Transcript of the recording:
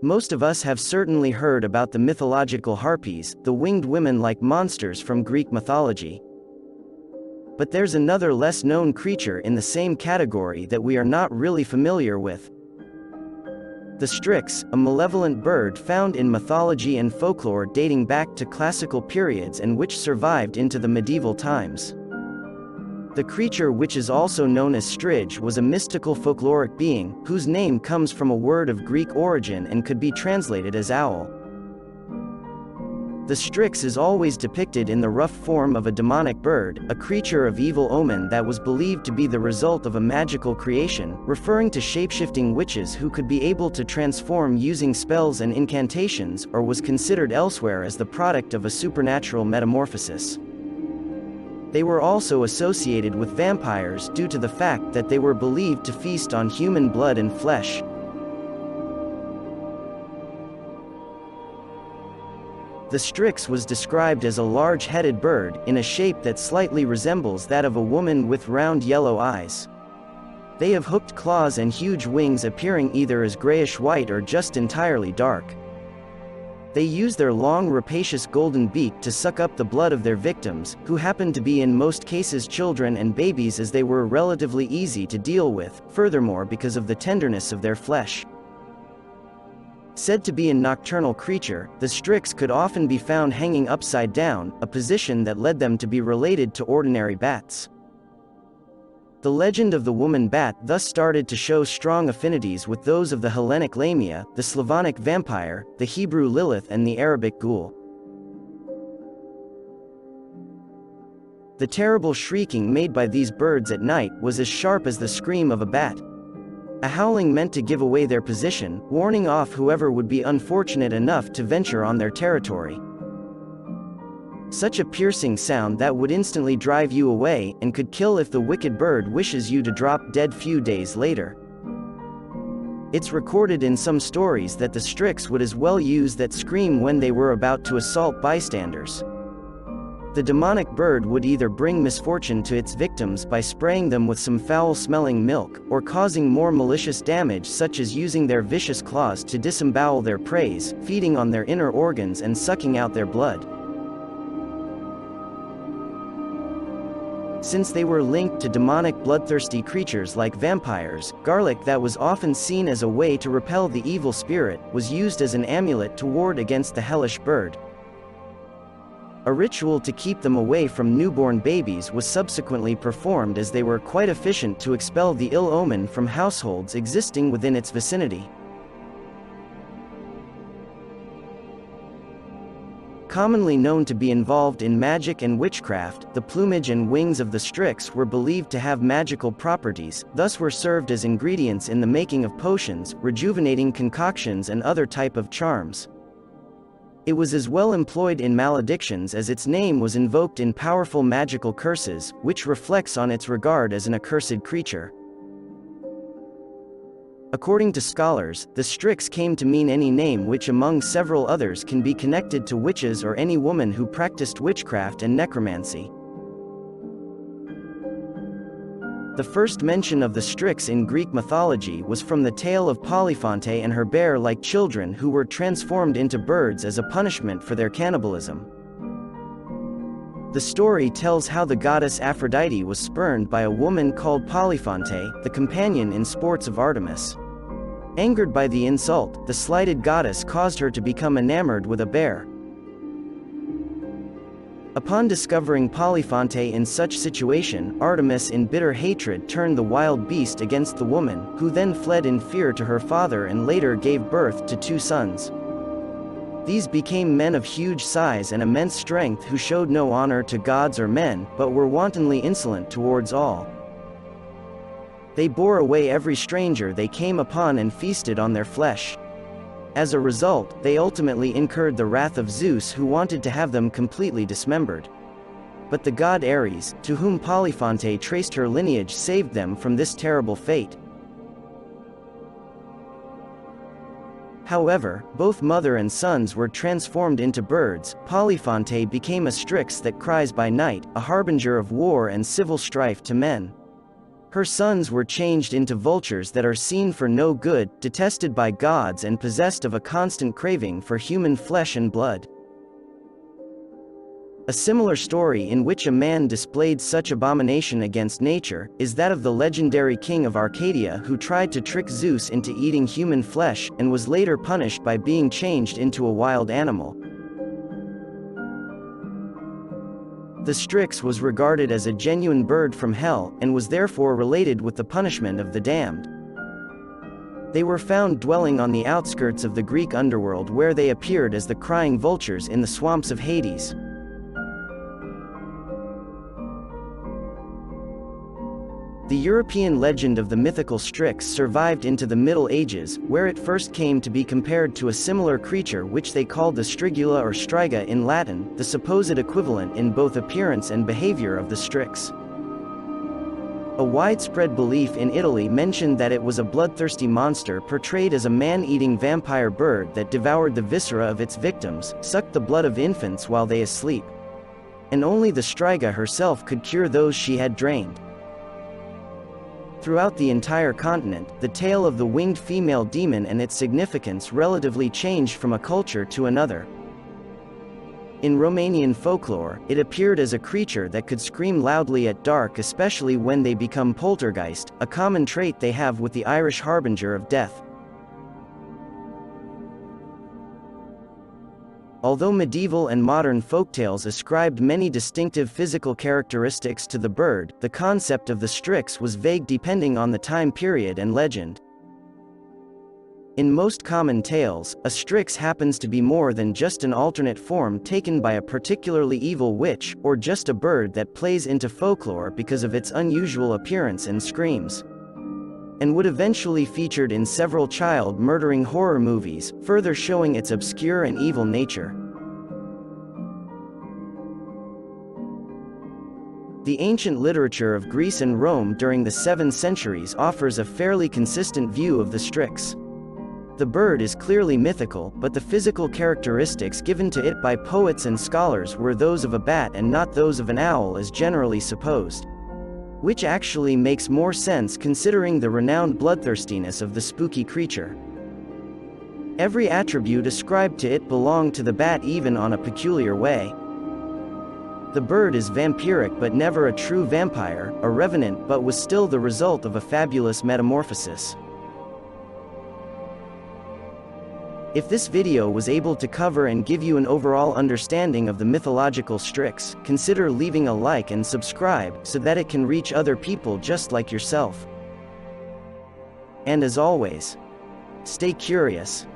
Most of us have certainly heard about the mythological harpies, the winged women-like monsters from Greek mythology. But there's another less-known creature in the same category that we are not really familiar with. The Strix, a malevolent bird found in mythology and folklore dating back to classical periods and which survived into the medieval times. The creature, which is also known as Strige, was a mystical folkloric being, whose name comes from a word of Greek origin and could be translated as owl. The Strix is always depicted in the rough form of a demonic bird, a creature of evil omen that was believed to be the result of a magical creation, referring to shapeshifting witches who could be able to transform using spells and incantations, or was considered elsewhere as the product of a supernatural metamorphosis. They were also associated with vampires due to the fact that they were believed to feast on human blood and flesh. The Strix was described as a large-headed bird, in a shape that slightly resembles that of a woman with round yellow eyes. They have hooked claws and huge wings appearing either as grayish-white or just entirely dark. They use their long rapacious golden beak to suck up the blood of their victims, who happen to be in most cases children and babies, as they were relatively easy to deal with, furthermore because of the tenderness of their flesh. Said to be a nocturnal creature, the Strix could often be found hanging upside down, a position that led them to be related to ordinary bats. The legend of the woman bat thus started to show strong affinities with those of the Hellenic Lamia, the Slavonic vampire, the Hebrew Lilith, and the Arabic ghoul. The terrible shrieking made by these birds at night was as sharp as the scream of a bat. A howling meant to give away their position, warning off whoever would be unfortunate enough to venture on their territory. Such a piercing sound that would instantly drive you away, and could kill if the wicked bird wishes you to drop dead few days later. It's recorded in some stories that the Strix would as well use that scream when they were about to assault bystanders. The demonic bird would either bring misfortune to its victims by spraying them with some foul-smelling milk, or causing more malicious damage such as using their vicious claws to disembowel their prey, feeding on their inner organs and sucking out their blood. Since they were linked to demonic bloodthirsty creatures like vampires, garlic that was often seen as a way to repel the evil spirit, was used as an amulet to ward against the hellish bird. A ritual to keep them away from newborn babies was subsequently performed, as they were quite efficient to expel the ill omen from households existing within its vicinity. Commonly known to be involved in magic and witchcraft, the plumage and wings of the Strix were believed to have magical properties, thus were served as ingredients in the making of potions, rejuvenating concoctions, and other type of charms. It was as well employed in maledictions, as its name was invoked in powerful magical curses, which reflects on its regard as an accursed creature. According to scholars, the Strix came to mean any name which among several others can be connected to witches or any woman who practiced witchcraft and necromancy. The first mention of the Strix in Greek mythology was from the tale of Polyphonte and her bear-like children who were transformed into birds as a punishment for their cannibalism. The story tells how the goddess Aphrodite was spurned by a woman called Polyphonte, the companion in sports of Artemis. Angered by the insult, the slighted goddess caused her to become enamored with a bear. Upon discovering Polyphonte in such situation, Artemis in bitter hatred turned the wild beast against the woman, who then fled in fear to her father and later gave birth to 2 sons. These became men of huge size and immense strength who showed no honor to gods or men, but were wantonly insolent towards all. They bore away every stranger they came upon and feasted on their flesh. As a result, they ultimately incurred the wrath of Zeus, who wanted to have them completely dismembered. But the god Ares, to whom Polyphonte traced her lineage, saved them from this terrible fate. However, both mother and sons were transformed into birds. Polyphonte became a Strix that cries by night, a harbinger of war and civil strife to men. Her sons were changed into vultures that are seen for no good, detested by gods and possessed of a constant craving for human flesh and blood. A similar story in which a man displayed such abomination against nature, is that of the legendary king of Arcadia who tried to trick Zeus into eating human flesh, and was later punished by being changed into a wild animal. The Strix was regarded as a genuine bird from hell, and was therefore related with the punishment of the damned. They were found dwelling on the outskirts of the Greek underworld, where they appeared as the crying vultures in the swamps of Hades. The European legend of the mythical Strix survived into the Middle Ages, where it first came to be compared to a similar creature which they called the Strigula or Striga in Latin, the supposed equivalent in both appearance and behavior of the Strix. A widespread belief in Italy mentioned that it was a bloodthirsty monster portrayed as a man-eating vampire bird that devoured the viscera of its victims, sucked the blood of infants while they asleep. And only the Striga herself could cure those she had drained. Throughout the entire continent, the tale of the winged female demon and its significance relatively changed from a culture to another. In Romanian folklore, it appeared as a creature that could scream loudly at dark, especially when they become poltergeist, a common trait they have with the Irish harbinger of death. Although medieval and modern folktales ascribed many distinctive physical characteristics to the bird, the concept of the Strix was vague depending on the time period and legend. In most common tales, a Strix happens to be more than just an alternate form taken by a particularly evil witch, or just a bird that plays into folklore because of its unusual appearance and screams, and would eventually featured in several child-murdering horror movies, further showing its obscure and evil nature. The ancient literature of Greece and Rome during the 7th centuries offers a fairly consistent view of the Strix. The bird is clearly mythical, but the physical characteristics given to it by poets and scholars were those of a bat and not those of an owl as generally supposed. Which actually makes more sense considering the renowned bloodthirstiness of the spooky creature. Every attribute ascribed to it belonged to the bat, even on a peculiar way. The bird is vampiric but never a true vampire, a revenant but was still the result of a fabulous metamorphosis. If this video was able to cover and give you an overall understanding of the mythological Strix, consider leaving a like and subscribe, so that it can reach other people just like yourself. And as always, stay curious.